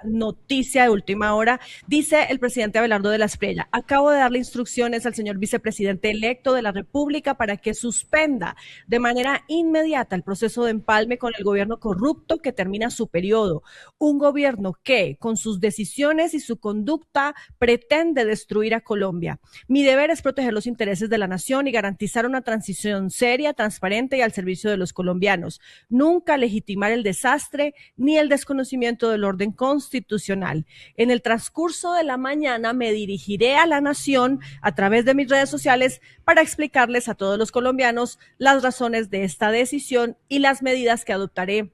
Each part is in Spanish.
noticia de última hora. Dice el presidente Abelardo de la Espriella: acabo de darle instrucciones al señor vicepresidente electo de la República para que suspenda de manera inmediata el proceso de empalme con el gobierno corrupto que termina su periodo. Un gobierno que, con sus decisiones y su conducta, pretende destruir a Colombia. Mi deber es proteger los intereses de la nación y garantizar una transición seria, transparente y al servicio de los colombianos. Nunca legitimar el desastre ni el desconocimiento del orden constitucional. En el transcurso de la mañana me dirigiré a la nación a través de mis redes sociales para explicarles a todos los colombianos las razones de esta decisión y las medidas que adoptaré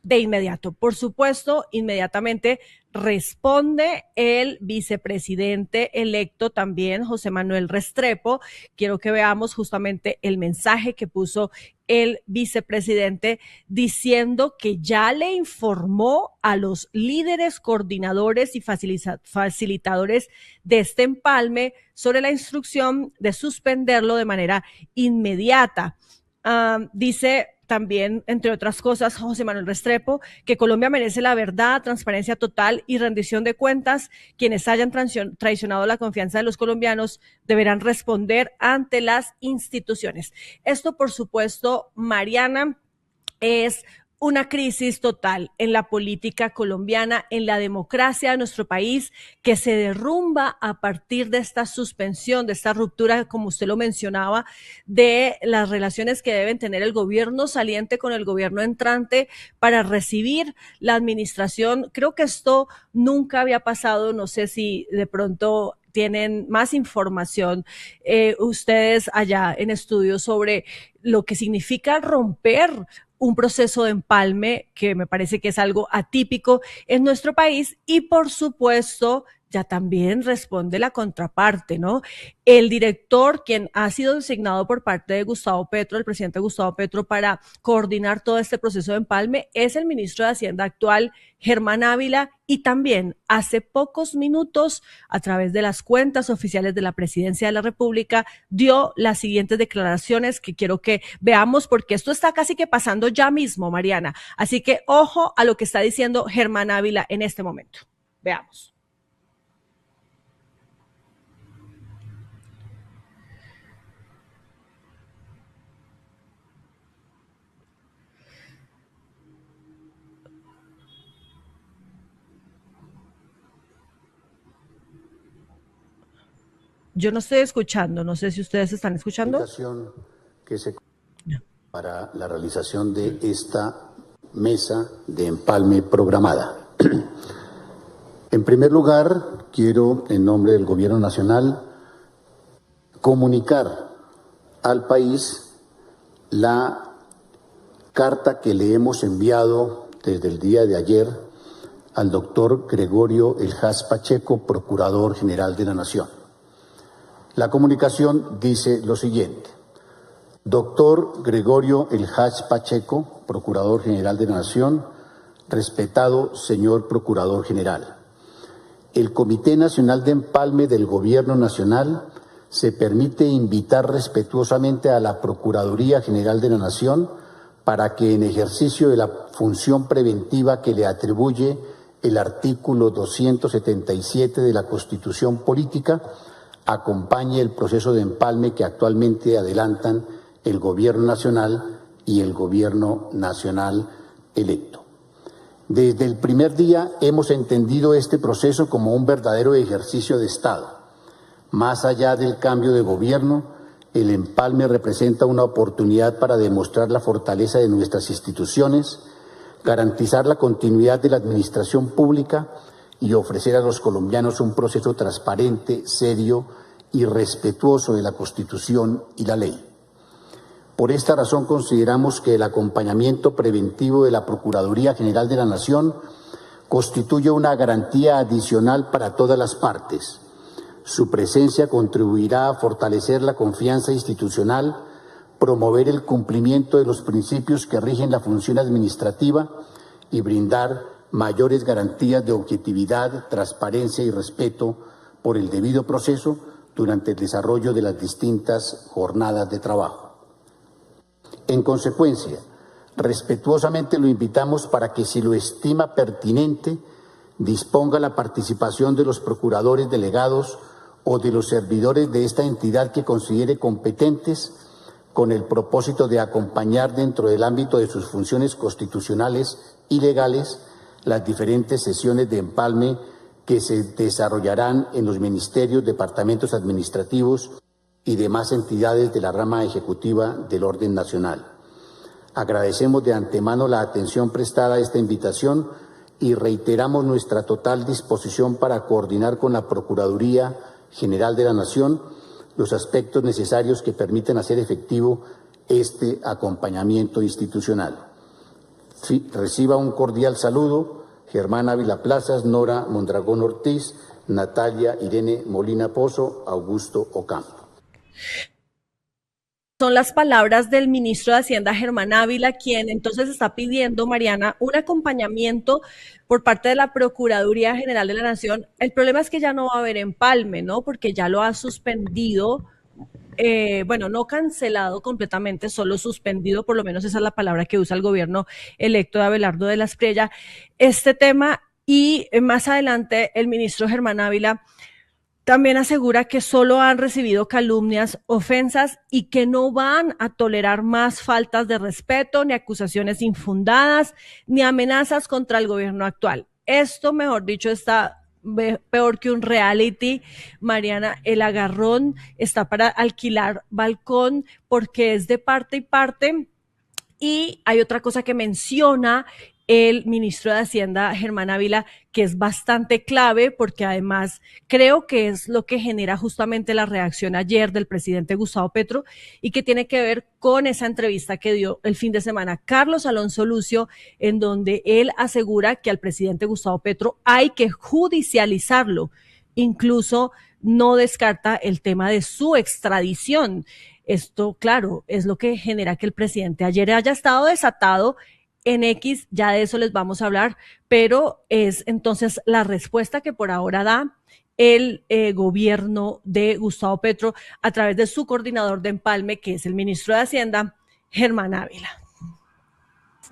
de inmediato. Por supuesto, inmediatamente responde el vicepresidente electo también, José Manuel Restrepo. Quiero que veamos justamente el mensaje que puso el vicepresidente diciendo que ya le informó a los líderes, coordinadores y facilitadores de este empalme sobre la instrucción de suspenderlo de manera inmediata. Dice también, entre otras cosas, José Manuel Restrepo, que Colombia merece la verdad, transparencia total y rendición de cuentas. Quienes hayan traicionado la confianza de los colombianos deberán responder ante las instituciones. Esto, por supuesto, Mariana, es una crisis total en la política colombiana, en la democracia de nuestro país, que se derrumba a partir de esta suspensión, de esta ruptura, como usted lo mencionaba, de las relaciones que deben tener el gobierno saliente con el gobierno entrante para recibir la administración. Creo que esto nunca había pasado, no sé si de pronto tienen más información ustedes allá en estudios sobre lo que significa romper un proceso de empalme, que me parece que es algo atípico en nuestro país, y por supuesto ya también responde la contraparte, ¿no? El director, quien ha sido designado por parte de Gustavo Petro, el presidente Gustavo Petro, para coordinar todo este proceso de empalme, es el ministro de Hacienda actual, Germán Ávila, y también hace pocos minutos, a través de las cuentas oficiales de la Presidencia de la República, dio las siguientes declaraciones que quiero que veamos, porque esto está casi que pasando ya mismo, Mariana. Así que ojo a lo que está diciendo Germán Ávila en este momento. Veamos. Yo no estoy escuchando, no sé si ustedes están escuchando. Que se para la realización de esta mesa de empalme programada. En primer lugar, quiero, en nombre del Gobierno Nacional, comunicar al país la carta que le hemos enviado desde el día de ayer al doctor Gregorio Elhaz Pacheco, Procurador General de la Nación. La comunicación dice lo siguiente: doctor Gregorio Elhaz Pacheco, Procurador General de la Nación, respetado señor Procurador General, el Comité Nacional de Empalme del Gobierno Nacional se permite invitar respetuosamente a la Procuraduría General de la Nación para que, en ejercicio de la función preventiva que le atribuye el artículo 277 de la Constitución Política, acompañe el proceso de empalme que actualmente adelantan el Gobierno Nacional y el Gobierno Nacional electo. Desde el primer día hemos entendido este proceso como un verdadero ejercicio de Estado. Más allá del cambio de gobierno, el empalme representa una oportunidad para demostrar la fortaleza de nuestras instituciones, garantizar la continuidad de la administración pública y ofrecer a los colombianos un proceso transparente, serio y respetuoso de la Constitución y la ley. Por esta razón consideramos que el acompañamiento preventivo de la Procuraduría General de la Nación constituye una garantía adicional para todas las partes. Su presencia contribuirá a fortalecer la confianza institucional, promover el cumplimiento de los principios que rigen la función administrativa y brindar mayores garantías de objetividad, transparencia y respeto por el debido proceso durante el desarrollo de las distintas jornadas de trabajo. En consecuencia, respetuosamente lo invitamos para que, si lo estima pertinente, disponga la participación de los procuradores delegados o de los servidores de esta entidad que considere competentes con el propósito de acompañar dentro del ámbito de sus funciones constitucionales y legales las diferentes sesiones de empalme que se desarrollarán en los ministerios, departamentos administrativos y demás entidades de la rama ejecutiva del orden nacional. Agradecemos de antemano la atención prestada a esta invitación y reiteramos nuestra total disposición para coordinar con la Procuraduría General de la Nación los aspectos necesarios que permitan hacer efectivo este acompañamiento institucional. Reciba un cordial saludo, Germán Ávila Plazas, Nora Mondragón Ortiz, Natalia Irene Molina Pozo, Augusto Ocampo. Son las palabras del ministro de Hacienda, Germán Ávila, quien entonces está pidiendo, Mariana, un acompañamiento por parte de la Procuraduría General de la Nación. El problema es que ya no va a haber empalme, ¿no? Porque ya lo ha suspendido, bueno, no cancelado completamente, solo suspendido, por lo menos esa es la palabra que usa el gobierno electo de Abelardo de la Espriella, este tema. Y más adelante el ministro Germán Ávila también asegura que solo han recibido calumnias, ofensas y que no van a tolerar más faltas de respeto, ni acusaciones infundadas, ni amenazas contra el gobierno actual. Esto, mejor dicho, está peor que un reality. Mariana, el agarrón está para alquilar balcón porque es de parte y parte. Y hay otra cosa que menciona el ministro de Hacienda, Germán Ávila, que es bastante clave porque además creo que es lo que genera justamente la reacción ayer del presidente Gustavo Petro y que tiene que ver con esa entrevista que dio el fin de semana Carlos Alonso Lucio, en donde él asegura que al presidente Gustavo Petro hay que judicializarlo, incluso no descarta el tema de su extradición. Esto, claro, es lo que genera que el presidente ayer haya estado desatado en X, ya de eso les vamos a hablar, pero es entonces la respuesta que por ahora da el gobierno de Gustavo Petro a través de su coordinador de empalme, que es el ministro de Hacienda, Germán Ávila.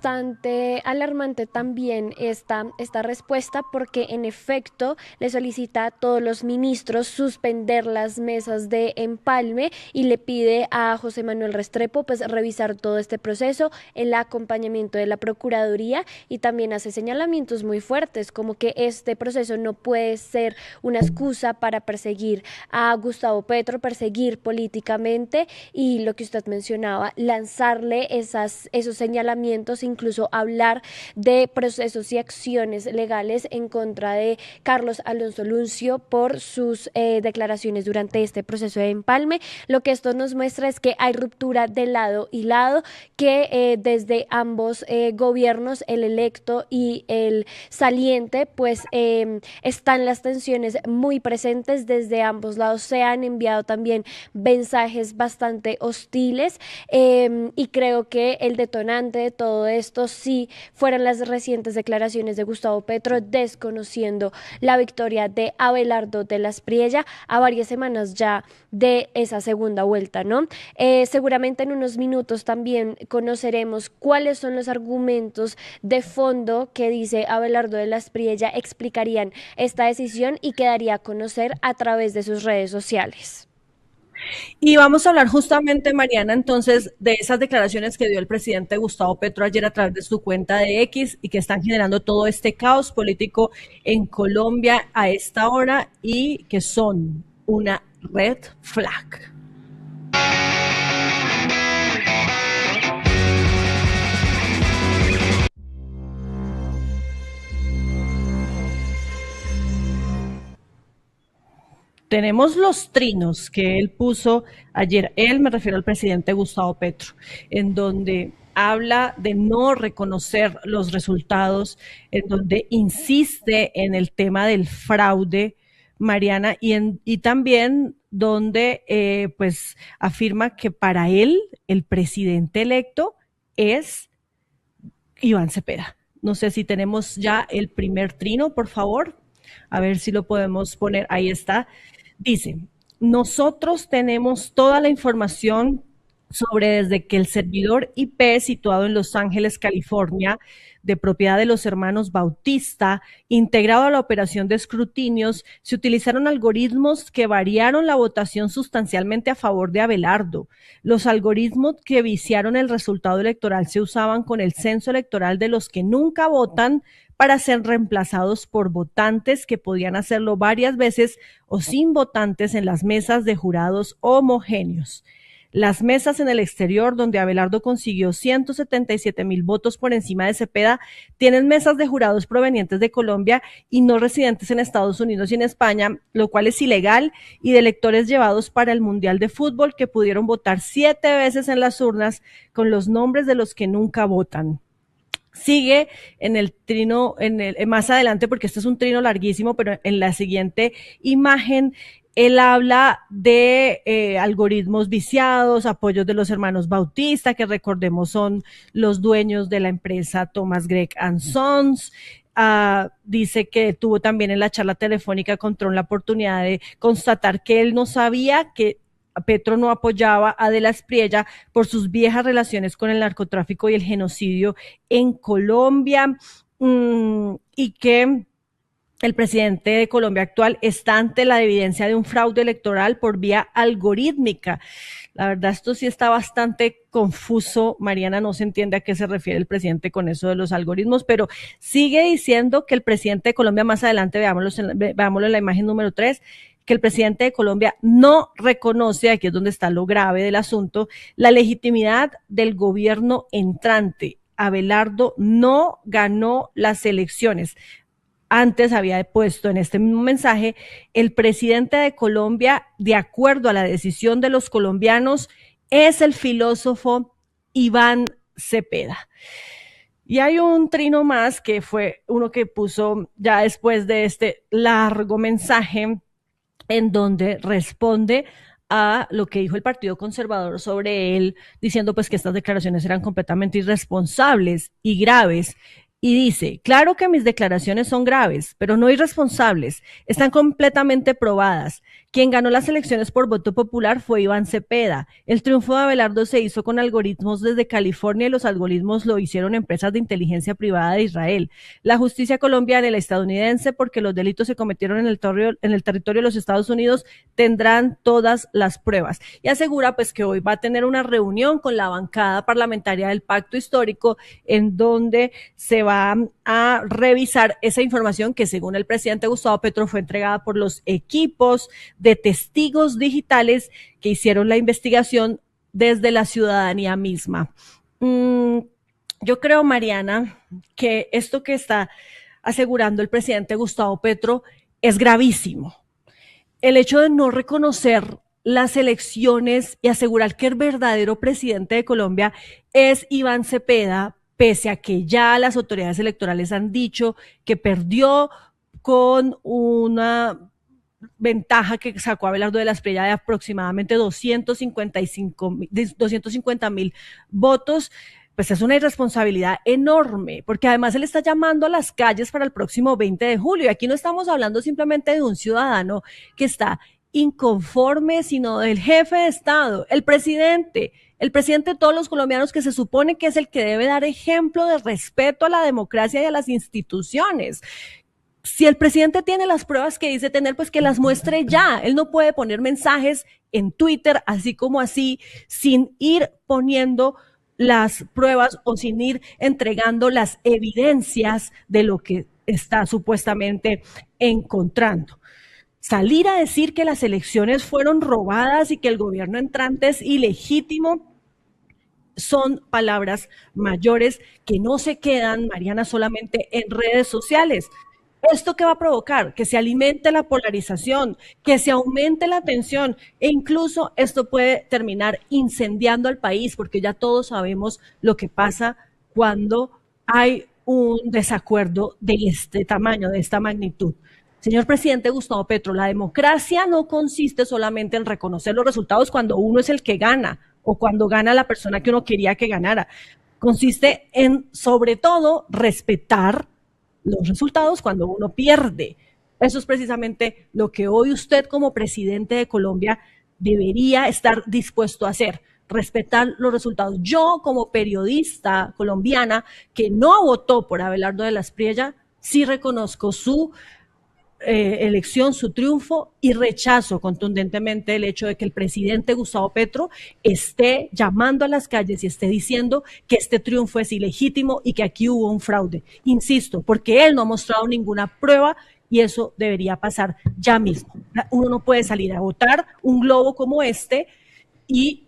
Bastante alarmante también esta respuesta porque en efecto le solicita a todos los ministros suspender las mesas de empalme y le pide a José Manuel Restrepo pues revisar todo este proceso, el acompañamiento de la Procuraduría, y también hace señalamientos muy fuertes como que este proceso no puede ser una excusa para perseguir a Gustavo Petro, perseguir políticamente, y lo que usted mencionaba, lanzarle esos señalamientos, incluso hablar de procesos y acciones legales en contra de Carlos Alonso Lucio por sus declaraciones durante este proceso de empalme. Lo que esto nos muestra es que hay ruptura de lado y lado, que desde ambos gobiernos, el electo y el saliente, pues están las tensiones muy presentes desde ambos lados. Se han enviado también mensajes bastante hostiles y creo que el detonante de todo esto sí fueron las recientes declaraciones de Gustavo Petro desconociendo la victoria de Abelardo de la Espriella a varias semanas ya de esa segunda vuelta, ¿no? Seguramente en unos minutos también conoceremos cuáles son los argumentos de fondo que dice Abelardo de la Espriella explicarían esta decisión y quedaría a conocer a través de sus redes sociales. Y vamos a hablar justamente, Mariana, entonces, de esas declaraciones que dio el presidente Gustavo Petro ayer a través de su cuenta de X y que están generando todo este caos político en Colombia a esta hora y que son una red flag. Tenemos los trinos que él puso ayer, él, me refiero al presidente Gustavo Petro, en donde habla de no reconocer los resultados, en donde insiste en el tema del fraude, Mariana, y también donde pues afirma que para él el presidente electo es Iván Cepeda. No sé si tenemos ya el primer trino, por favor, a ver si lo podemos poner, ahí está. Dice, nosotros tenemos toda la información sobre desde que el servidor IP situado en Los Ángeles, California, de propiedad de los hermanos Bautista, integrado a la operación de escrutinios, se utilizaron algoritmos que variaron la votación sustancialmente a favor de Abelardo. Los algoritmos que viciaron el resultado electoral se usaban con el censo electoral de los que nunca votan para ser reemplazados por votantes que podían hacerlo varias veces o sin votantes en las mesas de jurados homogéneos. Las mesas en el exterior, donde Abelardo consiguió 177,000 votos por encima de Cepeda, tienen mesas de jurados provenientes de Colombia y no residentes en Estados Unidos y en España, lo cual es ilegal, y de electores llevados para el Mundial de Fútbol que pudieron votar 7 veces en las urnas con los nombres de los que nunca votan. Sigue en el trino, más adelante, porque este es un trino larguísimo, pero en la siguiente imagen él habla de algoritmos viciados, apoyos de los hermanos Bautista, que recordemos son los dueños de la empresa Thomas Gregg & Sons. Dice que tuvo también en la charla telefónica con Trump la oportunidad de constatar que él no sabía que Petro no apoyaba a De la Espriella por sus viejas relaciones con el narcotráfico y el genocidio en Colombia, y que el presidente de Colombia actual está ante la evidencia de un fraude electoral por vía algorítmica. La verdad, esto sí está bastante confuso. Mariana, no se entiende a qué se refiere el presidente con eso de los algoritmos, pero sigue diciendo que el presidente de Colombia, más adelante veámoslo en la imagen número 3, que el presidente de Colombia no reconoce, aquí es donde está lo grave del asunto, la legitimidad del gobierno entrante. Abelardo no ganó las elecciones. Antes había puesto en este mismo mensaje, el presidente de Colombia, de acuerdo a la decisión de los colombianos, es el filósofo Iván Cepeda. Y hay un trino más que fue uno que puso ya después de este largo mensaje, en donde responde a lo que dijo el Partido Conservador sobre él, diciendo pues que estas declaraciones eran completamente irresponsables y graves. Y dice, claro que mis declaraciones son graves, pero no irresponsables, están completamente probadas. Quien ganó las elecciones por voto popular fue Iván Cepeda. El triunfo de Abelardo se hizo con algoritmos desde California y los algoritmos lo hicieron empresas de inteligencia privada de Israel. La justicia colombiana y la estadounidense, porque los delitos se cometieron en el territorio de los Estados Unidos, tendrán todas las pruebas. Y asegura pues que hoy va a tener una reunión con la bancada parlamentaria del Pacto Histórico, en donde se va a revisar esa información que, según el presidente Gustavo Petro, fue entregada por los equipos de testigos digitales que hicieron la investigación desde la ciudadanía misma. Yo creo, Mariana, que esto que está asegurando el presidente Gustavo Petro es gravísimo. El hecho de no reconocer las elecciones y asegurar que el verdadero presidente de Colombia es Iván Cepeda, pese a que ya las autoridades electorales han dicho que perdió con una ventaja que sacó Abelardo de la Espriella de aproximadamente 250,000 votos, pues es una irresponsabilidad enorme, porque además él está llamando a las calles para el próximo 20 de julio, y aquí no estamos hablando simplemente de un ciudadano que está inconforme, sino del jefe de Estado, el presidente de todos los colombianos, que se supone que es el que debe dar ejemplo de respeto a la democracia y a las instituciones. Si el presidente tiene las pruebas que dice tener, pues que las muestre ya. Él no puede poner mensajes en Twitter así como así, sin ir poniendo las pruebas o sin ir entregando las evidencias de lo que está supuestamente encontrando. Salir a decir que las elecciones fueron robadas y que el gobierno entrante es ilegítimo son palabras mayores que no se quedan, Mariana, solamente en redes sociales. ¿Esto qué va a provocar? Que se alimente la polarización, que se aumente la tensión, e incluso esto puede terminar incendiando al país, porque ya todos sabemos lo que pasa cuando hay un desacuerdo de este tamaño, de esta magnitud. Señor presidente Gustavo Petro, la democracia no consiste solamente en reconocer los resultados cuando uno es el que gana o cuando gana la persona que uno quería que ganara. Consiste en, sobre todo, respetar los resultados cuando uno pierde. Eso es precisamente lo que hoy usted, como presidente de Colombia, debería estar dispuesto a hacer. respetar los resultados. Yo, como periodista colombiana que no votó por Abelardo de la Espriella, sí reconozco su elección, su triunfo, y rechazo contundentemente el hecho de que el presidente Gustavo Petro esté llamando a las calles y esté diciendo que este triunfo es ilegítimo y que aquí hubo un fraude. Insisto, porque él no ha mostrado ninguna prueba y eso debería pasar ya mismo. Uno no puede salir a votar un globo como este y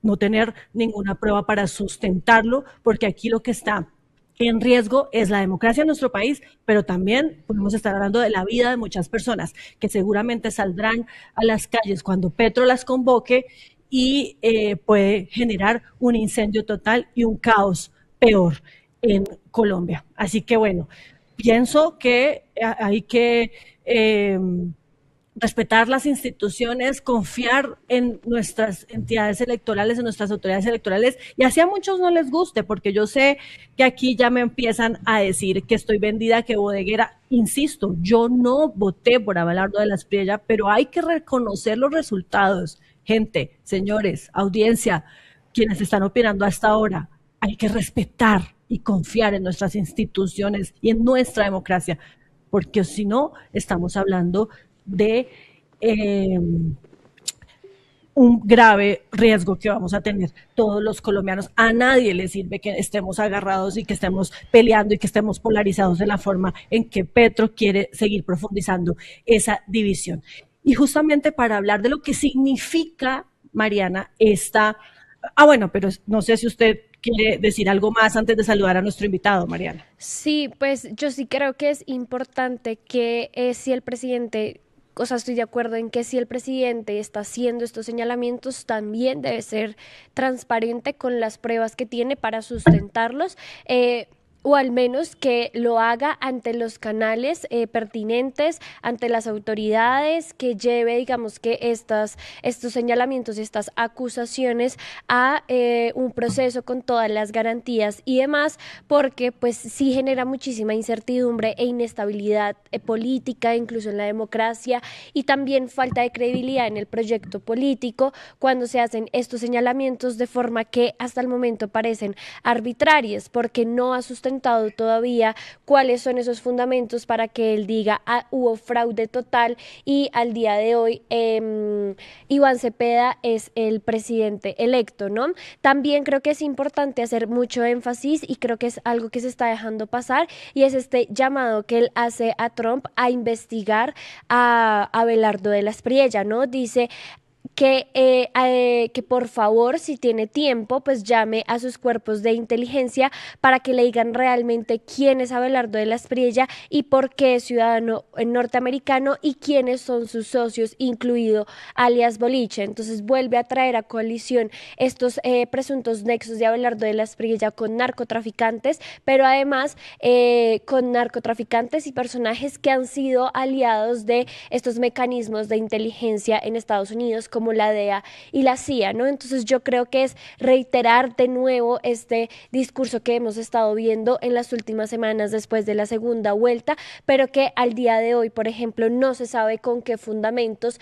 no tener ninguna prueba para sustentarlo, porque aquí lo que está en riesgo es la democracia en nuestro país, pero también podemos estar hablando de la vida de muchas personas que seguramente saldrán a las calles cuando Petro las convoque y puede generar un incendio total y un caos peor en Colombia. Así que bueno, pienso que hay que respetar las instituciones, confiar en nuestras entidades electorales, en nuestras autoridades electorales, y así a muchos no les guste, porque yo sé que aquí ya me empiezan a decir que estoy vendida, que bodeguera. Insisto, yo no voté por Abelardo de la Espriella, pero hay que reconocer los resultados. Gente, señores, audiencia, quienes están opinando hasta ahora, hay que respetar y confiar en nuestras instituciones y en nuestra democracia, porque si no, estamos hablando de un grave riesgo que vamos a tener todos los colombianos. A nadie le sirve que estemos agarrados y que estemos peleando y que estemos polarizados de la forma en que Petro quiere seguir profundizando esa división. Y justamente para hablar de lo que significa, Mariana, esta... bueno, pero no sé si usted quiere decir algo más antes de saludar a nuestro invitado, Mariana. Sí, pues yo sí creo que es importante que si el presidente, o sea, estoy de acuerdo en que si el presidente está haciendo estos señalamientos, también debe ser transparente con las pruebas que tiene para sustentarlos. O al menos que lo haga ante los canales pertinentes, ante las autoridades, que lleve, digamos, que estos señalamientos, estas acusaciones a un proceso con todas las garantías y demás, porque pues sí genera muchísima incertidumbre e inestabilidad política, incluso en la democracia, y también falta de credibilidad en el proyecto político cuando se hacen estos señalamientos de forma que hasta el momento parecen arbitrarias, porque no ha sustentado todavía cuáles son esos fundamentos para que él diga hubo fraude total y al día de hoy Iván Cepeda es el presidente electo, ¿no? También creo que es importante hacer mucho énfasis y creo que es algo que se está dejando pasar y es este llamado que él hace a Trump a investigar a Abelardo de la Espriella, ¿no? Dice que por favor, si tiene tiempo, pues llame a sus cuerpos de inteligencia para que le digan realmente quién es Abelardo de la Espriella y por qué es ciudadano norteamericano y quiénes son sus socios, incluido alias Boliche. Entonces vuelve a traer a colisión estos presuntos nexos de Abelardo de la Espriella con narcotraficantes, pero además con narcotraficantes y personajes que han sido aliados de estos mecanismos de inteligencia en Estados Unidos, como la DEA y la CIA, ¿no? Entonces yo creo que es reiterar de nuevo este discurso que hemos estado viendo en las últimas semanas después de la segunda vuelta, pero que al día de hoy, por ejemplo, no se sabe con qué fundamentos.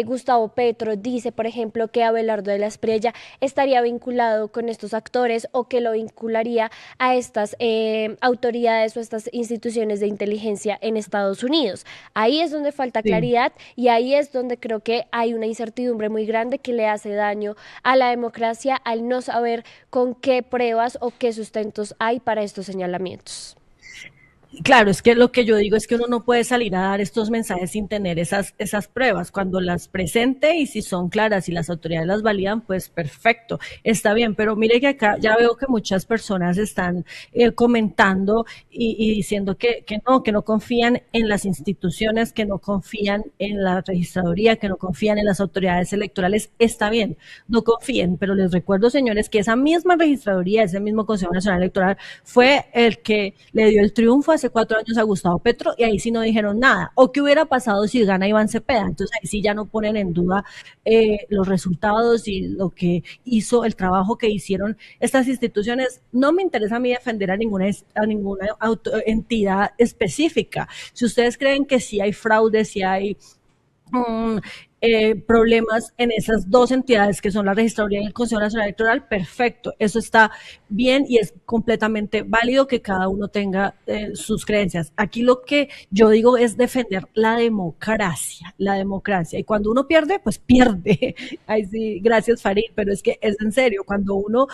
Gustavo Petro dice, por ejemplo, que Abelardo de la Espriella estaría vinculado con estos actores o que lo vincularía a estas autoridades o estas instituciones de inteligencia en Estados Unidos. Ahí es donde falta claridad y ahí es donde creo que hay una incertidumbre muy grande que le hace daño a la democracia al no saber con qué pruebas o qué sustentos hay para estos señalamientos. Claro, es que lo que yo digo es que uno no puede salir a dar estos mensajes sin tener esas pruebas. Cuando las presente y si son claras y las autoridades las validan, pues perfecto, está bien. Pero mire que acá ya veo que muchas personas están comentando y diciendo que no confían en las instituciones, que no confían en la registraduría, que no confían en las autoridades electorales. Está bien, no confíen, pero les recuerdo, señores, que esa misma registraduría, ese mismo Consejo Nacional Electoral fue el que le dio el triunfo hace 4 años a Gustavo Petro y ahí sí no dijeron nada. ¿O qué hubiera pasado si gana Iván Cepeda? Entonces ahí sí ya no ponen en duda los resultados y lo que hizo, el trabajo que hicieron estas instituciones. No me interesa a mí defender a ninguna entidad específica. Si ustedes creen que sí hay fraude, si hay problemas en esas dos entidades que son la Registraduría y el Consejo Nacional Electoral, perfecto, eso está bien y es completamente válido que cada uno tenga sus creencias. Aquí lo que yo digo es defender la democracia, y cuando uno pierde, pues pierde. Ay, sí, gracias Farid, pero es que es en serio, cuando uno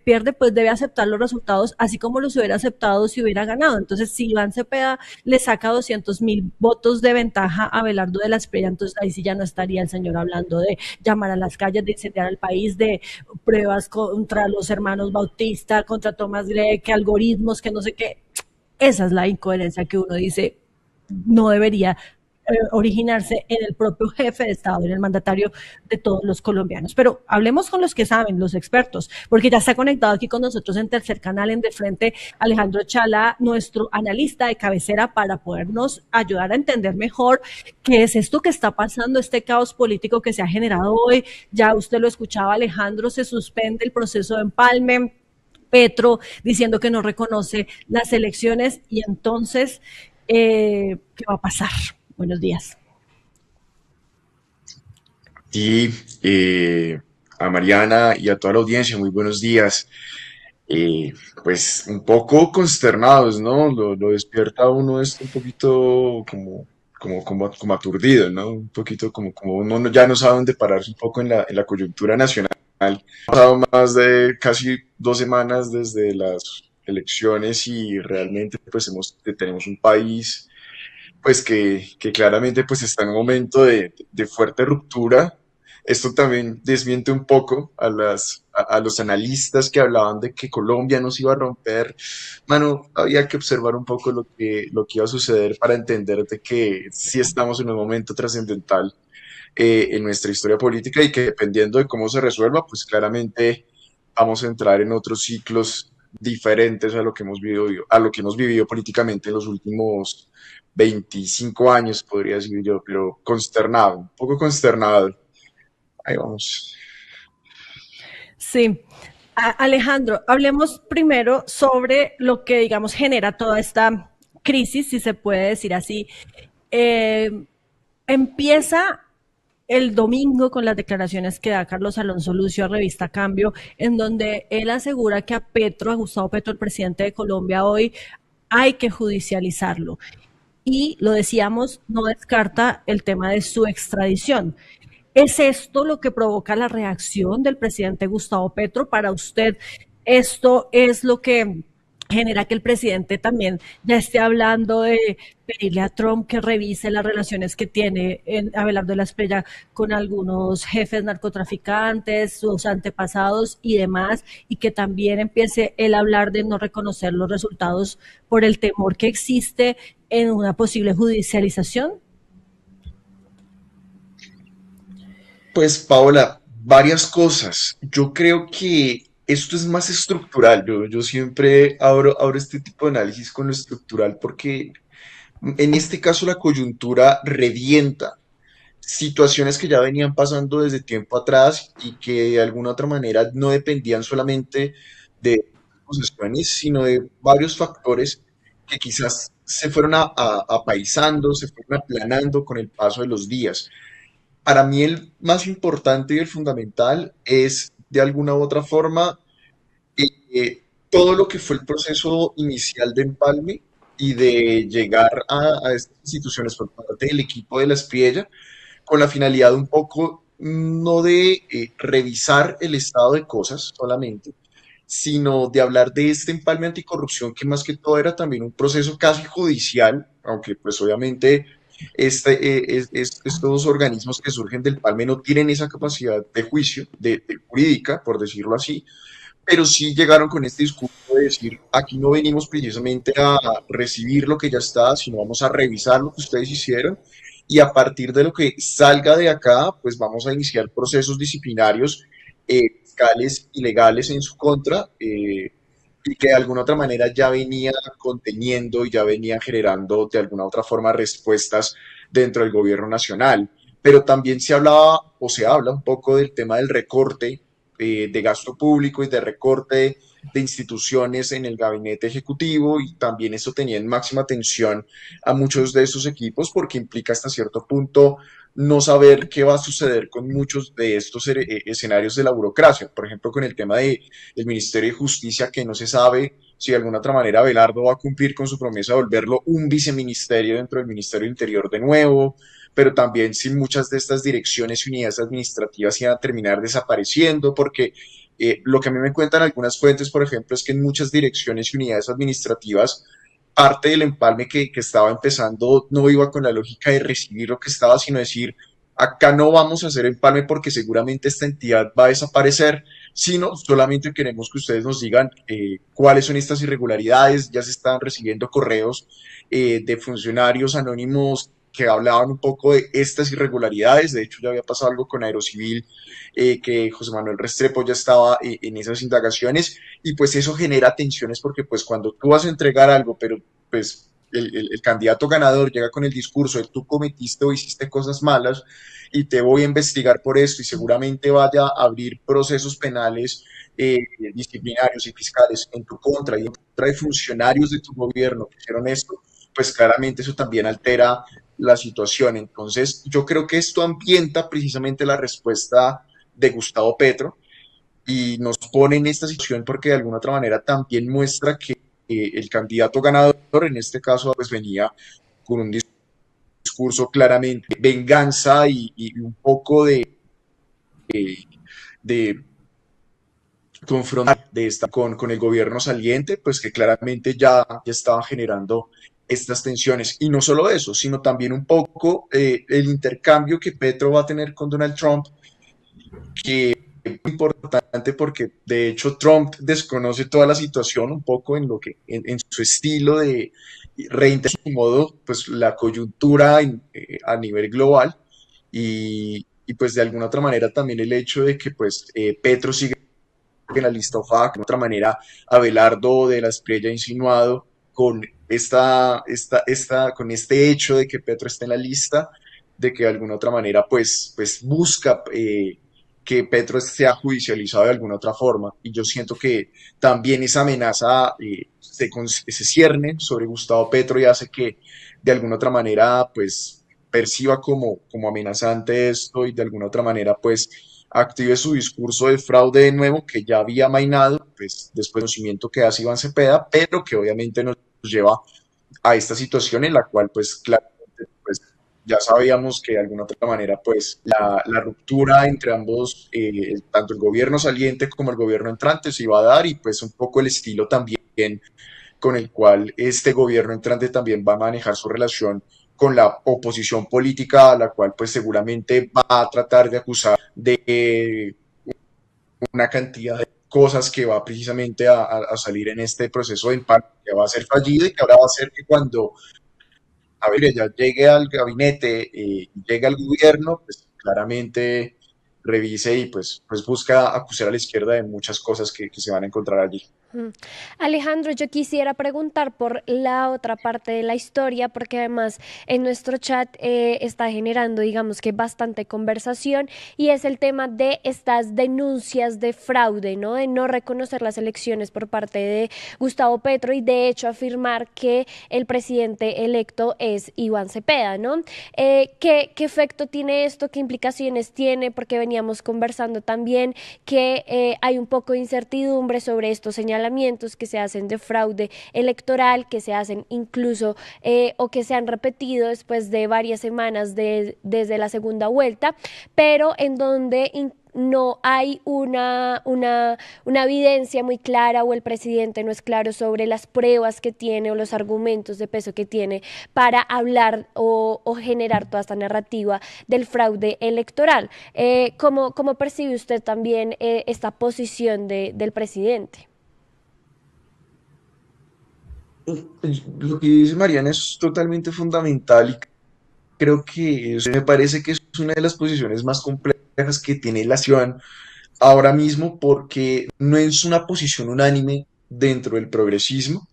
pierde, pues debe aceptar los resultados así como los hubiera aceptado si hubiera ganado. Entonces, si Iván Cepeda le saca 200.000 votos de ventaja a Abelardo de la Espriella, entonces ahí sí ya no estaría el señor hablando de llamar a las calles, de incendiar al país, de pruebas contra los hermanos Bautista, contra Tomás Gregg, que algoritmos, que no sé qué. Esa es la incoherencia que uno dice no debería originarse en el propio jefe de Estado, en el mandatario de todos los colombianos. Pero hablemos con los que saben, los expertos, porque ya está conectado aquí con nosotros en Tercer Canal, en De Frente, Alejandro Chala, nuestro analista de cabecera, para podernos ayudar a entender mejor qué es esto que está pasando, este caos político que se ha generado hoy. Ya usted lo escuchaba, Alejandro, se suspende el proceso de empalme, Petro diciendo que no reconoce las elecciones, y entonces, ¿qué va a pasar? Buenos días. Y a Mariana y a toda la audiencia, muy buenos días. Eh, pues un poco consternados, ¿no? Lo despierta a uno esto un poquito como aturdido, ¿no? Un poquito como uno ya no sabe dónde pararse un poco en la coyuntura nacional. Ha pasado más de casi 2 semanas desde las elecciones y realmente pues tenemos un país pues que claramente pues está en un momento de fuerte ruptura. Esto también desmiente un poco a los analistas que hablaban de que Colombia nos iba a romper. Mano, había que observar un poco lo que iba a suceder para entender de que sí estamos en un momento trascendental en nuestra historia política y que dependiendo de cómo se resuelva, pues claramente vamos a entrar en otros ciclos diferentes a lo que hemos vivido políticamente en los últimos 25 años, podría decir yo, pero consternado, un poco consternado. Ahí vamos. Sí. Alejandro, hablemos primero sobre lo que, digamos, genera toda esta crisis, si se puede decir así. Eh, Empieza el domingo con las declaraciones que da Carlos Alonso Lucio a Revista Cambio, en donde él asegura que a Gustavo Petro, el presidente de Colombia hoy, hay que judicializarlo. Y lo decíamos, no descarta el tema de su extradición. ¿Es esto lo que provoca la reacción del presidente Gustavo Petro? Para usted, ¿esto es lo que genera que el presidente también ya esté hablando de pedirle a Trump que revise las relaciones que tiene Abelardo de la Espriella con algunos jefes narcotraficantes, sus antepasados y demás, y que también empiece él a hablar de no reconocer los resultados por el temor que existe en una posible judicialización? Pues Paola, varias cosas. Yo creo que esto es más estructural. Yo siempre abro este tipo de análisis con lo estructural porque en este caso la coyuntura revienta situaciones que ya venían pasando desde tiempo atrás y que de alguna otra manera no dependían solamente de posesiones, sino de varios factores que quizás se fueron apaisando, se fueron aplanando con el paso de los días. Para mí el más importante y el fundamental es de alguna u otra forma todo lo que fue el proceso inicial de empalme y de llegar a estas instituciones por parte del equipo de la Espriella con la finalidad un poco no de revisar el estado de cosas solamente, sino de hablar de este empalme anticorrupción que más que todo era también un proceso casi judicial, aunque pues obviamente estos organismos que surgen del empalme no tienen esa capacidad de juicio, de jurídica, por decirlo así, pero sí llegaron con este discurso de decir, aquí no venimos precisamente a recibir lo que ya está, sino vamos a revisar lo que ustedes hicieron y a partir de lo que salga de acá, pues vamos a iniciar procesos disciplinarios fiscales y legales en su contra y que de alguna otra manera ya venía conteniendo y ya venía generando de alguna otra forma respuestas dentro del gobierno nacional. Pero también se hablaba o se habla un poco del tema del recorte de gasto público y de recorte de instituciones en el gabinete ejecutivo y también eso tenía en máxima atención a muchos de esos equipos porque implica hasta cierto punto no saber qué va a suceder con muchos de estos escenarios de la burocracia. Por ejemplo, con el tema del Ministerio de Justicia, que no se sabe si de alguna otra manera Abelardo va a cumplir con su promesa de volverlo un viceministerio dentro del Ministerio del Interior de nuevo, pero también si muchas de estas direcciones y unidades administrativas iban a terminar desapareciendo, porque lo que a mí me cuentan algunas fuentes, por ejemplo, es que en muchas direcciones y unidades administrativas, parte del empalme que estaba empezando no iba con la lógica de recibir lo que estaba, sino decir, acá no vamos a hacer empalme porque seguramente esta entidad va a desaparecer, sino solamente queremos que ustedes nos digan cuáles son estas irregularidades. Ya se están recibiendo correos de funcionarios anónimos que hablaban un poco de estas irregularidades. De hecho, ya había pasado algo con Aerocivil, que José Manuel Restrepo ya estaba en esas indagaciones, y pues eso genera tensiones porque pues cuando tú vas a entregar algo, pero pues el candidato ganador llega con el discurso de tú cometiste o hiciste cosas malas y te voy a investigar por esto y seguramente vaya a abrir procesos penales, eh, disciplinarios y fiscales en tu contra y en contra de funcionarios de tu gobierno que hicieron esto, pues claramente eso también altera la situación. Entonces, yo creo que esto ambienta precisamente la respuesta de Gustavo Petro y nos pone en esta situación porque de alguna otra manera también muestra que el candidato ganador, en este caso, pues venía con un discurso claramente de venganza y un poco de confrontar de esta con el gobierno saliente, pues que claramente ya estaban generando estas tensiones. Y no solo eso, sino también un poco el intercambio que Petro va a tener con Donald Trump, que es muy importante porque de hecho Trump desconoce toda la situación un poco en lo que en su estilo de reinterpretar su modo pues la coyuntura a nivel global, y pues de alguna otra manera también el hecho de que pues Petro sigue en la lista OFAC, de otra manera Abelardo de la Espriella ha insinuado con con este hecho de que Petro está en la lista, de que de alguna otra manera pues busca que Petro sea judicializado de alguna otra forma. Y yo siento que también esa amenaza se cierne sobre Gustavo Petro y hace que de alguna otra manera pues perciba como amenazante esto y de alguna otra manera pues active su discurso de fraude de nuevo, que ya había mainado, pues después del conocimiento que hace Iván Cepeda, pero que obviamente nos lleva a esta situación en la cual pues claramente pues, ya sabíamos que de alguna otra manera pues la ruptura entre ambos, tanto el gobierno saliente como el gobierno entrante se iba a dar, y pues un poco el estilo también con el cual este gobierno entrante también va a manejar su relación con la oposición política, a la cual pues seguramente va a tratar de acusar de una cantidad de cosas que va precisamente a salir en este proceso de empate, que va a ser fallido y que ahora va a ser que cuando a ver, ya llegue al gabinete, llegue al gobierno, pues claramente revise y pues busca acusar a la izquierda de muchas cosas que se van a encontrar allí. Mm. Alejandro, yo quisiera preguntar por la otra parte de la historia, porque además en nuestro chat está generando, digamos que bastante conversación, y es el tema de estas denuncias de fraude, ¿no? De no reconocer las elecciones por parte de Gustavo Petro y de hecho afirmar que el presidente electo es Iván Cepeda, ¿no? ¿Qué efecto tiene esto? ¿Qué implicaciones tiene? Porque veníamos conversando también que hay un poco de incertidumbre sobre estos señalamientos que se hacen de fraude electoral, que se hacen incluso o que se han repetido después de varias semanas desde la segunda vuelta, pero en donde no hay una evidencia muy clara, o el presidente no es claro sobre las pruebas que tiene o los argumentos de peso que tiene para hablar o generar toda esta narrativa del fraude electoral. ¿Cómo percibe usted también esta posición del presidente? Lo que dice Mariana es totalmente fundamental y creo que me parece que es una de las posiciones más complejas que tiene la nación ahora mismo, porque no es una posición unánime dentro del progresismo.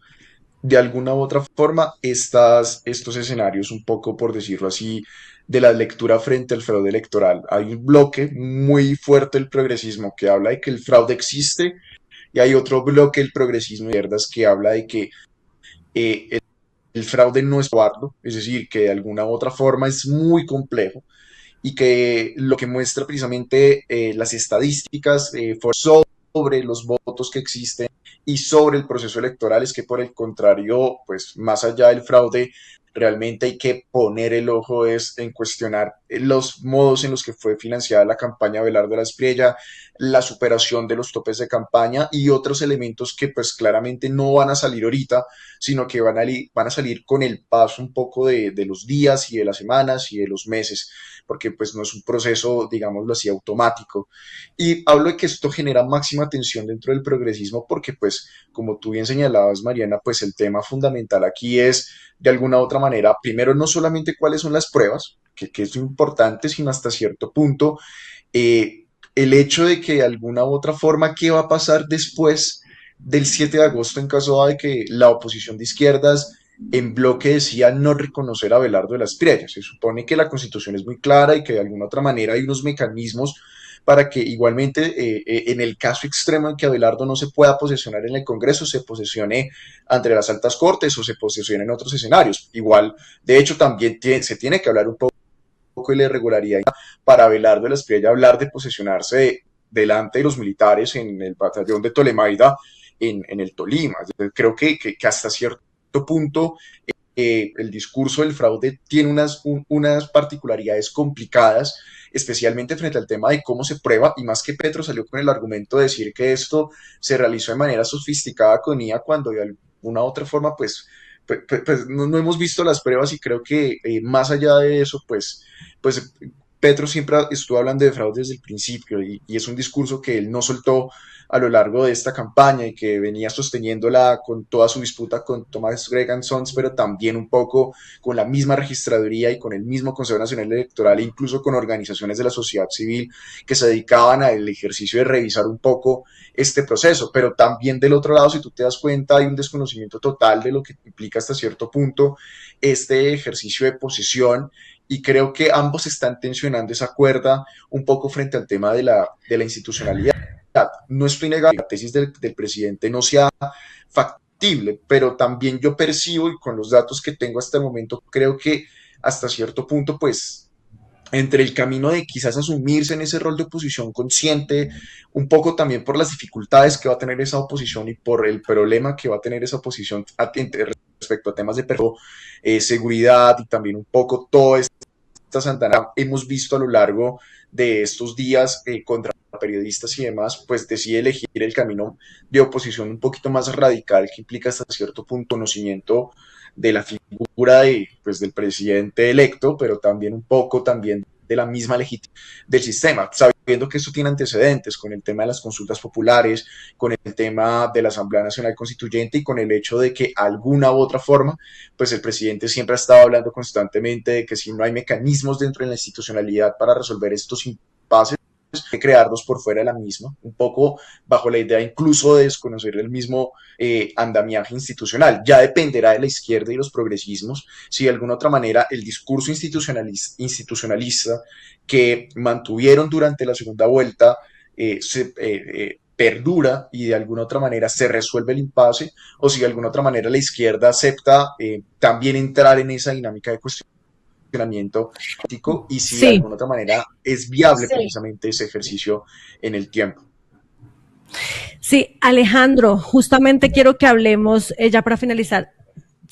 De alguna u otra forma, estos escenarios, un poco por decirlo así, de la lectura frente al fraude electoral. Hay un bloque muy fuerte del progresismo que habla de que el fraude existe, y hay otro bloque del progresismo de izquierdas que habla de que el fraude no es probarlo, es decir, que de alguna u otra forma es muy complejo y que lo que muestra precisamente las estadísticas sobre los votos que existen y sobre el proceso electoral es que por el contrario, pues más allá del fraude, realmente hay que poner el ojo es en cuestionar los modos en los que fue financiada la campaña de Abelardo de la Espriella, la superación de los topes de campaña y otros elementos que pues claramente no van a salir ahorita, sino que van a salir con el paso un poco de los días y de las semanas y de los meses, porque pues no es un proceso, digámoslo así, automático. Y hablo de que esto genera máxima tensión dentro del progresismo porque pues como tú bien señalabas, Mariana, pues el tema fundamental aquí es de alguna u otra manera, primero no solamente cuáles son las pruebas, que es importante, sino hasta cierto punto el hecho de que de alguna u otra forma, ¿qué va a pasar después del 7 de agosto en caso de que la oposición de izquierdas en bloque decía no reconocer a Abelardo de las Espriella? Se supone que la constitución es muy clara y que de alguna otra manera hay unos mecanismos para que igualmente en el caso extremo en que Abelardo no se pueda posesionar en el Congreso, se posesione ante las altas cortes o se posesione en otros escenarios. Igual, de hecho, también se tiene que hablar un poco de la irregularidad para Abelardo de la Espriella, hablar de posesionarse delante de los militares en el batallón de Tolemaida en el Tolima. Creo que hasta cierto punto el discurso del fraude tiene unas particularidades complicadas, especialmente frente al tema de cómo se prueba, y más que Petro salió con el argumento de decir que esto se realizó de manera sofisticada con IA, cuando de alguna otra forma, pues no hemos visto las pruebas y creo que más allá de eso, pues Petro siempre estuvo hablando de fraude desde el principio y es un discurso que él no soltó a lo largo de esta campaña y que venía sosteniéndola con toda su disputa con Thomas Gregan Sons, pero también un poco con la misma registraduría y con el mismo Consejo Nacional Electoral e incluso con organizaciones de la sociedad civil que se dedicaban al ejercicio de revisar un poco este proceso. Pero también del otro lado, si tú te das cuenta, hay un desconocimiento total de lo que implica hasta cierto punto este ejercicio de posesión y creo que ambos están tensionando esa cuerda un poco frente al tema de la institucionalidad. No estoy negando que la tesis del presidente no sea factible, pero también yo percibo y con los datos que tengo hasta el momento, creo que hasta cierto punto, pues entre el camino de quizás asumirse en ese rol de oposición consciente, un poco también por las dificultades que va a tener esa oposición y por el problema que va a tener esa oposición respecto a temas de seguridad y también un poco toda esta Santana hemos visto a lo largo de estos días contra periodistas y demás, pues decide elegir el camino de oposición un poquito más radical que implica hasta cierto punto conocimiento de la figura pues, del presidente electo, pero también un poco también de la misma legitimidad del sistema, sabiendo que esto tiene antecedentes con el tema de las consultas populares, con el tema de la Asamblea Nacional Constituyente y con el hecho de que alguna u otra forma, pues el presidente siempre ha estado hablando constantemente de que si no hay mecanismos dentro de la institucionalidad para resolver estos impases, que crearlos por fuera de la misma, un poco bajo la idea incluso de desconocer el mismo andamiaje institucional. Ya dependerá de la izquierda y los progresismos si de alguna otra manera el discurso institucionalista que mantuvieron durante la segunda vuelta perdura y de alguna otra manera se resuelve el impasse o si de alguna otra manera la izquierda acepta también entrar en esa dinámica de cuestionamiento político y si de Sí, alguna otra manera es viable precisamente ese ejercicio en el tiempo. sí, Alejandro, justamente quiero que hablemos, ya para finalizar,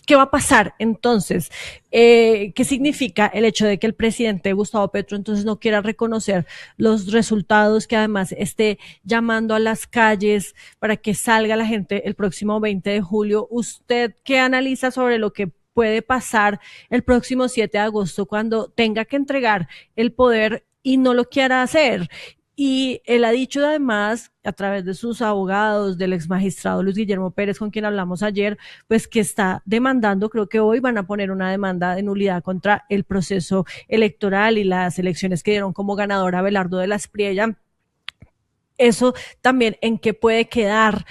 ¿qué va a pasar entonces? ¿Qué significa el hecho de que el presidente Gustavo Petro entonces no quiera reconocer los resultados, que además esté llamando a las calles para que salga la gente el próximo 20 de julio? ¿Usted qué analiza sobre lo que puede pasar el próximo 7 de agosto cuando tenga que entregar el poder y no lo quiera hacer? Y él ha dicho además, a través de sus abogados, del ex magistrado Luis Guillermo Pérez, con quien hablamos ayer, pues que está demandando, creo que hoy van a poner una demanda de nulidad contra el proceso electoral y las elecciones que dieron como ganadora a Abelardo de la Espriella. Eso también, ¿en qué puede quedar?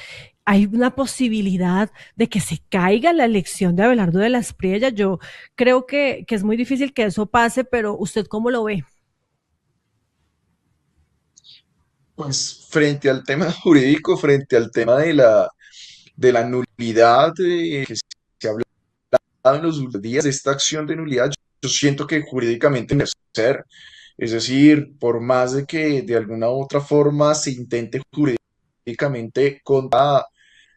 Hay una posibilidad de que se caiga la elección de Abelardo de la Espriella. Yo creo que es muy difícil que eso pase, pero ¿usted cómo lo ve? Pues frente al tema jurídico, frente al tema de la nulidad que se ha hablado en los últimos días de esta acción de nulidad, yo siento que jurídicamente no debe ser. Es decir, por más de que de alguna u otra forma se intente jurídicamente contra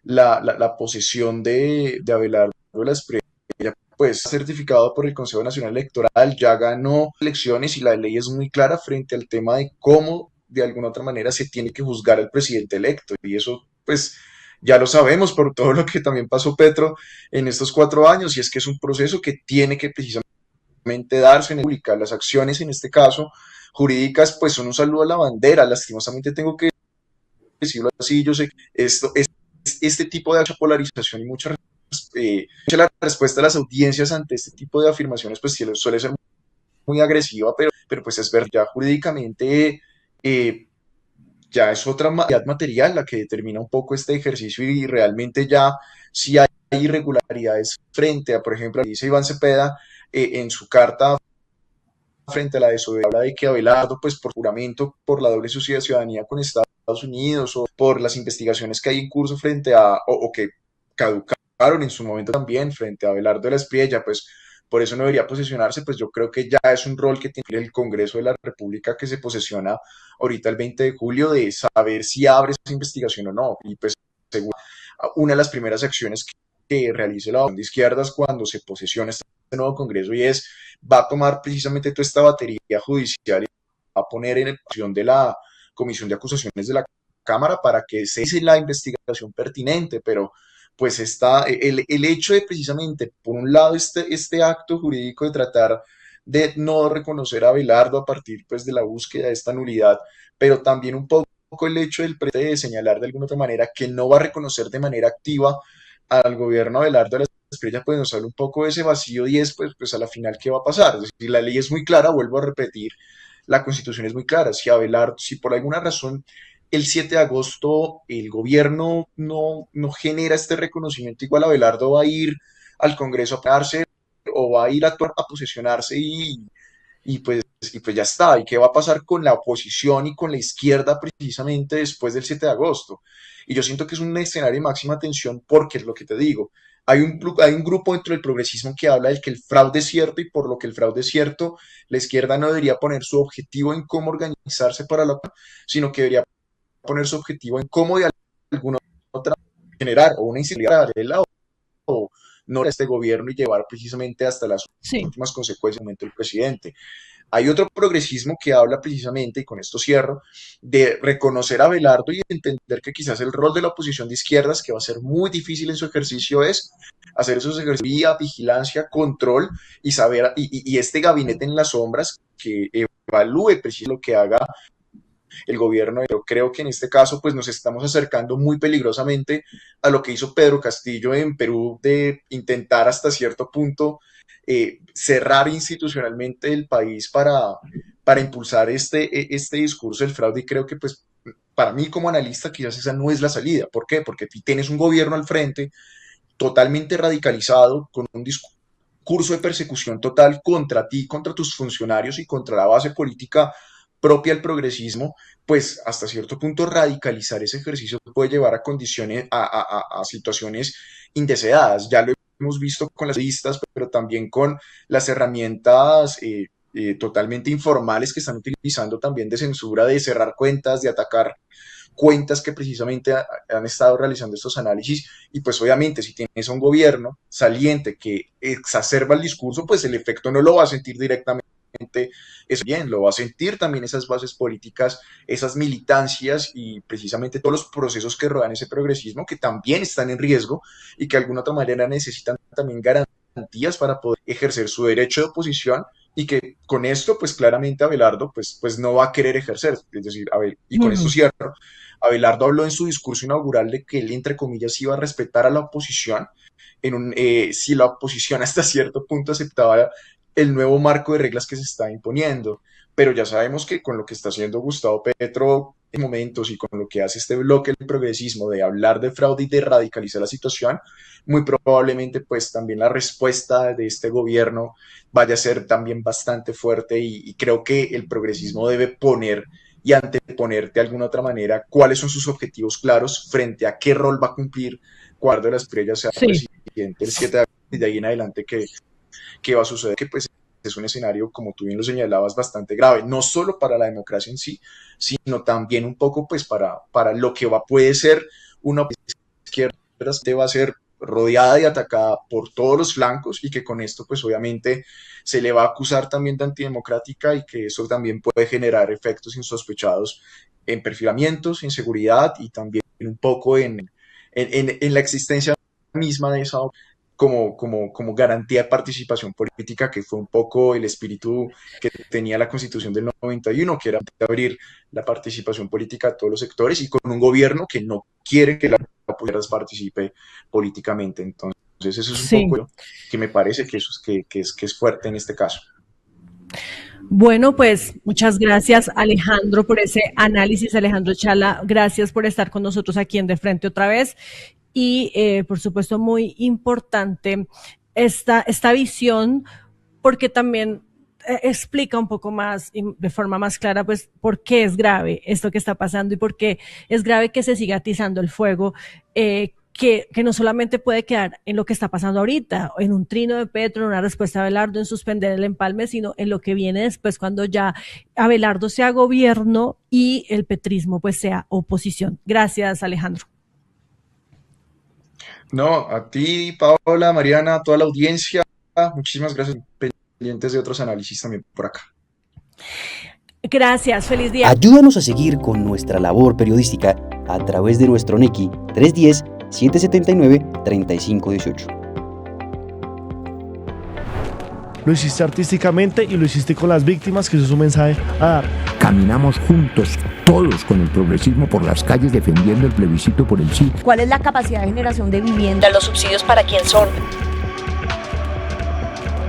la posesión de Abelardo de la Espriella, pues certificado por el Consejo Nacional Electoral, ya ganó elecciones y la ley es muy clara frente al tema de cómo de alguna otra manera se tiene que juzgar al presidente electo. Y eso pues ya lo sabemos por todo lo que también pasó Petro en estos 4 años, y es que es un proceso que tiene que precisamente darse en el pública. Las acciones en este caso jurídicas pues son un saludo a la bandera. Lastimosamente tengo que decirlo así, yo sé que esto es este tipo de polarización y la respuesta de las audiencias ante este tipo de afirmaciones pues suele ser muy agresiva, pero pues es verdad, ya jurídicamente ya es otra material la que determina un poco este ejercicio y realmente ya si hay irregularidades frente a, por ejemplo, dice Iván Cepeda en su carta frente a la desobediencia, habla de que Abelardo, pues por juramento, por la doble ciudadanía con Estados Unidos o por las investigaciones que hay en curso frente a, o que caducaron en su momento también frente a Abelardo de la Espriella, pues por eso no debería posesionarse, pues yo creo que ya es un rol que tiene el Congreso de la República que se posesiona ahorita el 20 de julio de saber si abre esa investigación o no. Y pues según una de las primeras acciones que realice la banda de izquierdas cuando se posesiona este nuevo Congreso y va a tomar precisamente toda esta batería judicial y va a poner en acción de la Comisión de Acusaciones de la Cámara para que se hice la investigación pertinente, pero pues está el hecho de precisamente, por un lado, este acto jurídico de tratar de no reconocer a Abelardo a partir pues de la búsqueda de esta nulidad, pero también un poco el hecho del de señalar de alguna otra manera que no va a reconocer de manera activa al gobierno de Abelardo de la Espriella, pues nos habla un poco de ese vacío y es pues a la final qué va a pasar. Es decir, la ley es muy clara, vuelvo a repetir, la Constitución es muy clara. Si Abelardo, si por alguna razón el 7 de agosto el gobierno no genera este reconocimiento, igual Abelardo va a ir al Congreso a pararse o va a ir a posesionarse y pues ya está. ¿Y qué va a pasar con la oposición y con la izquierda precisamente después del 7 de agosto? Y yo siento que es un escenario de máxima tensión porque es lo que te digo. Hay un grupo dentro del progresismo que habla de que el fraude es cierto y por lo que el fraude es cierto, la izquierda no debería poner su objetivo en cómo organizarse para la sino que debería poner su objetivo en cómo de alguna otra generar o una inseguridad o no a este gobierno y llevar precisamente hasta las Sí. últimas consecuencias del momento del presidente. Hay otro progresismo que habla precisamente, y con esto cierro, de reconocer a Abelardo y entender que quizás el rol de la oposición de izquierdas, que va a ser muy difícil en su ejercicio, es hacer esos ejercicios vía vigilancia, control y saber, y este gabinete en las sombras que evalúe precisamente lo que haga el gobierno. Yo creo que en este caso pues nos estamos acercando muy peligrosamente a lo que hizo Pedro Castillo en Perú de intentar hasta cierto punto cerrar institucionalmente el país para impulsar este discurso del fraude y creo que pues para mí como analista quizás esa no es la salida. ¿Por qué? Porque tienes un gobierno al frente totalmente radicalizado con un discurso de persecución total contra ti, contra tus funcionarios y contra la base política propia al progresismo, pues hasta cierto punto radicalizar ese ejercicio puede llevar a condiciones, a situaciones indeseadas. Ya lo hemos visto con las listas, pero también con las herramientas totalmente informales que están utilizando también de censura, de cerrar cuentas, de atacar cuentas que precisamente han estado realizando estos análisis y pues obviamente si tienes un gobierno saliente que exacerba el discurso, pues el efecto no lo va a sentir directamente eso bien, lo va a sentir también esas bases políticas, esas militancias y precisamente todos los procesos que rodean ese progresismo que también están en riesgo y que de alguna otra manera necesitan también garantías para poder ejercer su derecho de oposición y que con esto pues claramente Abelardo pues no va a querer ejercer, es decir, y con esto cierro, Abelardo habló en su discurso inaugural de que él entre comillas iba a respetar a la oposición si la oposición hasta cierto punto aceptaba el nuevo marco de reglas que se está imponiendo. Pero ya sabemos que con lo que está haciendo Gustavo Petro en momentos y con lo que hace este bloque del progresismo de hablar de fraude y de radicalizar la situación, muy probablemente pues también la respuesta de este gobierno vaya a ser también bastante fuerte y creo que el progresismo debe poner y anteponer de alguna otra manera cuáles son sus objetivos claros frente a qué rol va a cumplir cuando la estrella sea presidente el 7 de agosto y de ahí en adelante qué va a suceder, que pues es un escenario, como tú bien lo señalabas, bastante grave, no solo para la democracia en sí, sino también un poco pues para lo que puede ser una izquierda que va a ser rodeada y atacada por todos los flancos, y que con esto pues obviamente se le va a acusar también de antidemocrática, y que eso también puede generar efectos insospechados en perfilamientos, en seguridad, y también un poco en la existencia misma de esa como garantía de participación política, que fue un poco el espíritu que tenía la Constitución del 91, que era abrir la participación política a todos los sectores, y con un gobierno que no quiere que la popularidad participe políticamente. Entonces eso es un Sí. poco que me parece que eso es fuerte en este caso. Bueno, pues muchas gracias, Alejandro, por ese análisis. Alejandro Chala, gracias por estar con nosotros aquí en De Frente otra vez. Y por supuesto, muy importante esta visión, porque también explica un poco más y de forma más clara, pues, por qué es grave esto que está pasando y por qué es grave que se siga atizando el fuego, que no solamente puede quedar en lo que está pasando ahorita, en un trino de Petro, en una respuesta a Abelardo, en suspender el empalme, sino en lo que viene después, cuando ya Abelardo sea gobierno y el petrismo pues sea oposición. Gracias, Alejandro. No, a ti, Paola, Mariana, a toda la audiencia, muchísimas gracias, pendientes de otros análisis también por acá. Gracias, feliz día. Ayúdanos a seguir con nuestra labor periodística a través de nuestro NECI 310-779-3518. Lo hiciste artísticamente y lo hiciste con las víctimas, que eso es un mensaje a dar. Caminamos juntos, todos con el progresismo por las calles defendiendo el plebiscito por el sí. ¿Cuál es la capacidad de generación de vivienda? ¿Los subsidios para quién son?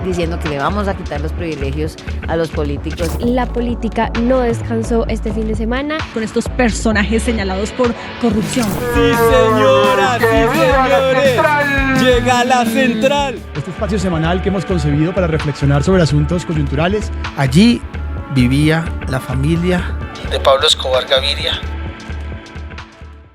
Diciendo que le vamos a quitar los privilegios a los políticos. La política no descansó este fin de semana. Con estos personajes señalados por corrupción. Sí, señoras, sí, señores. Llega la central. Este espacio semanal que hemos concebido para reflexionar sobre asuntos coyunturales. Allí vivía la familia de Pablo Escobar Gaviria.